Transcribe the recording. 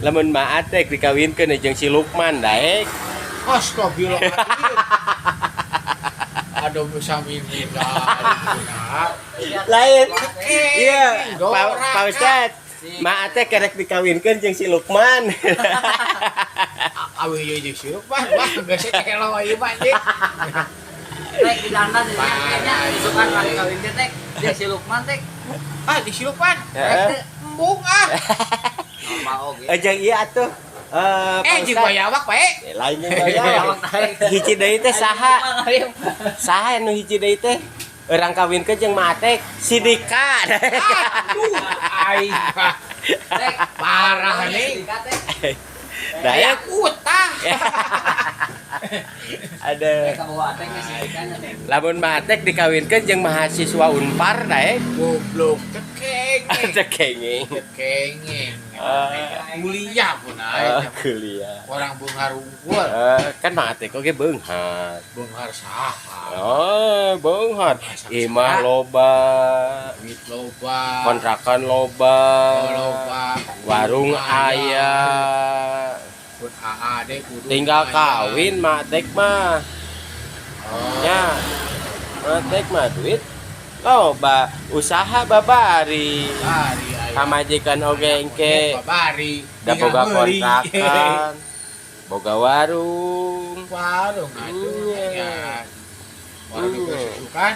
Lamun maat teh dikawinkeun jeung si Lukman daek. Astagfirullahaladzim. Aduh bisa minta. Lain. Iya, Pak Ustad. Maat teh kerek dikawinkeun jeung si Lukman. Awi jeung si Lukman, wah geus elo ieu mah anjing. Tek di dandan kayaknya isukan kali kawin teh tek. Dia si Lukman tek. Ah, di si Lukman. Heeh. Embung ah. Normal oge. Jeung ieu atuh. Jeung bayawak bae. Lainnya bayawak. Hiji deui teh saha? Saha anu hiji deui teh? Orang kawinkeun jeung maat teh si Dika. Aduh, ai. Tek Parah nih. Daek utah. ada kabawa teh geus sikana teh. lamun maat teh dikawinkeun jeung mahasiswa Unpar daek. Goblok cekeng. Cekenging. Cekeng. Kuliah pun Kuliah. orang beunghar unggul. Kan maat teh oge beunghar. Beunghar saha? Oh, beunghar. Imah loba, Duit loba. kontrakan loba, Loba. warung aya. Pun AA deh kudu. Tinggal kawin mak tek mah. Ya. Mak tek mah duit loba, usaha babari. Bari aya. Kamajikan oge engke Bari. da boga kontrakan. Boga warung. Warung atuh Iya. ya. Warung geus kan.